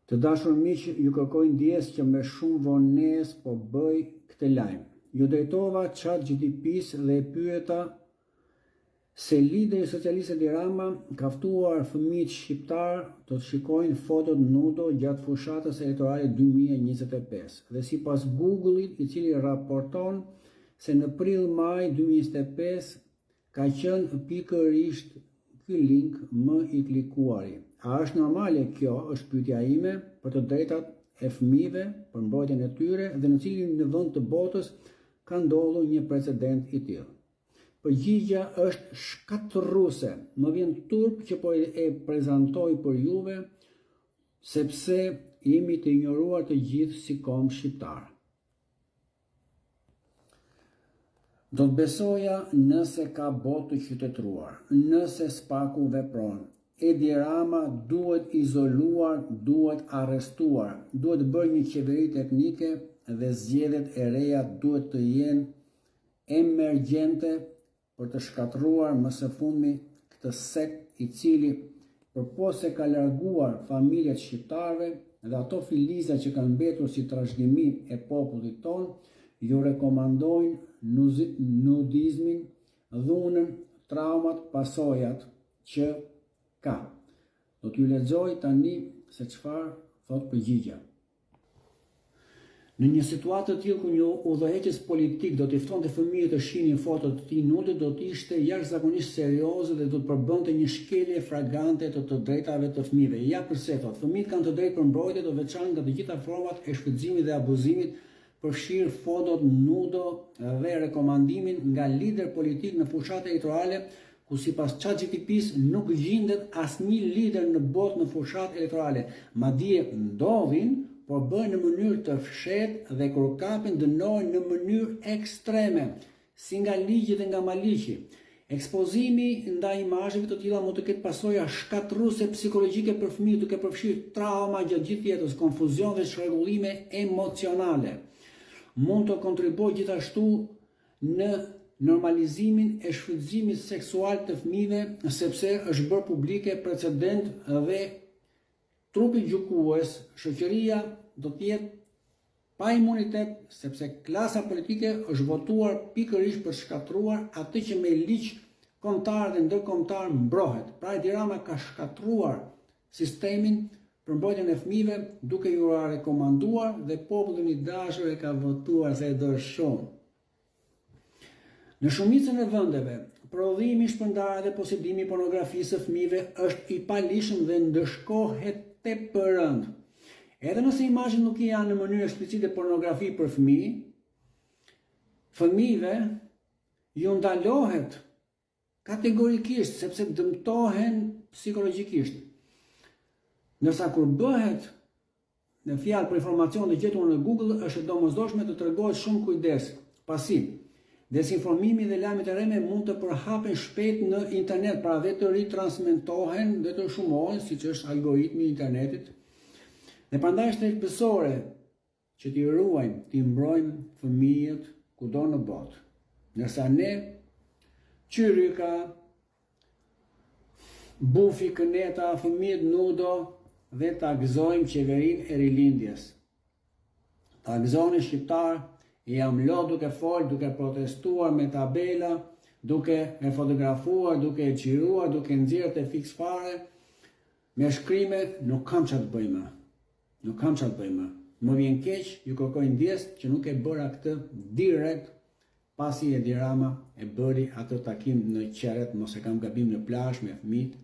Të dashur miq, ju kërkoj ndjes që me shumë vonesë po bëj këtë lajm. Ju drejtova ChatGPT-s dhe e pyeta se lideri socialist Edi Rama ka ftuar fëmijët shqiptar të shikojnë fotot nudo gjatë fushatës elektorale 2025 dhe sipas Google-it, i cili raporton se në prill-maj 2025 ka qenë pikërisht ky link më i klikuari. A është normale kjo, është pyetja ime, për të drejtat e fëmijëve, për mbrojtjen e tyre dhe në cilin në vend të botës ka ndodhur një precedent i tillë? Përgjigjja është shkatërruese. Më vjen turp që po e prezantoj për juve, sepse jemi të injoruar të gjithë si kom shqiptar. Do të besoja nëse ka botë të qytetëruar, nëse spaku vepron. Edi Rama duhet izoluar, duhet arrestuar, duhet bërë një qeveri teknike dhe zgjedhjet e reja duhet të jenë emergjente për të shkatruar më së fundmi këtë sekt i cili përpose ka larguar familjet shqiptarëve dhe ato filiza që kanë mbetur si trashëgimi e popullit ton, ju rekomandojnë nudizmin, dhunën, traumat, pasojat që ka. Do t'ju lexoj tani se çfarë thot përgjigja. Në një situatë të tillë ku një udhëheqës politik do t'i ftonte fëmijët të shihnin fotot të tij nude, do të ishte jashtëzakonisht serioze dhe do të përbënte një shkelje flagrante të drejtave të fëmijëve. Ja pse thot, fëmijët kanë të drejtë për mbrojtje të veçantë nga të gjitha format e shfrytëzimit dhe abuzimit, përfshirë fotot nudo dhe rekomandimin nga lider politik në fushatë elektorale, ku sipas ChatGPT-s nuk gjendet asnjë lider në botë në fushatë elektorale. Madje ndodhin, por bëhen në mënyrë të fshehtë dhe kur kapen dënohen në mënyrë ekstreme, si nga ligji dhe nga maliqi. Ekspozimi ndaj imazheve të tilla mund të ketë pasoja shkatërruese psikologjike për fëmijët, duke përfshirë trauma gjatë gjithë jetës, konfuzion dhe çrregullime emocionale. Mund të kontribuojë gjithashtu në normalizimin e shfrytëzimit seksual të fëmijëve, sepse është bërë publike precedent dhe trupi gjykues, shoqëria do të jetë pa imunitet, sepse klasa politike është votuar pikërisht për shkatruar atë që me ligj kombëtar dhe ndërkombëtar mbrohet. Pra Edi Rama ka shkatruar sistemin për mbrojtjen e fëmijëve duke ju rekomanduar dhe popullin i dashur e ka votuar se e do shumë. Në shumicën e vendeve, prodhimi, shpërndarja dhe posedimi i pornografisë së fëmijëve është i palishëm dhe ndëshkohet tepër rënd. Edhe nëse imazhet nuk janë në mënyrë eksplicite pornografi për fëmijë, fëmijëve ju ndalohet kategorikisht sepse dëmtohen psikologjikisht. Ndërsa kur bëhet në fjalë për informacion të gjetur në Google, është e domosdoshme të tregohet shumë kujdes, pasi desinformimi dhe lajmet e rreme mund të përhapen shpejt në internet, pra dhe të ritransmetohen dhe të shumohen, siç është algoritmi i internetit. Dhe prandaj është thelbësore që t'i ruajmë, t'i mbrojmë fëmijët kudo në botë. Ndërsa ne qyryka, bufi, këneta, fëmijët nudo dhe ta gëzojmë qeverinë e rilindjes. Ta gëzojmë shqiptar, jam lo duke folë, duke protestuar me tabela, duke e fotografuar, duke e qiruar, duke nxjerrë te fiks fare, me shkrime, nuk kam çfarë të bëjmë. Nuk kam çfarë të bëjmë. Më vjen keq, ju kërkoj ndjes që nuk e bëra këtë direkt pasi Edi Rama e bëri atë takim në qeret, mos e kam gabim në plazh me fëmijët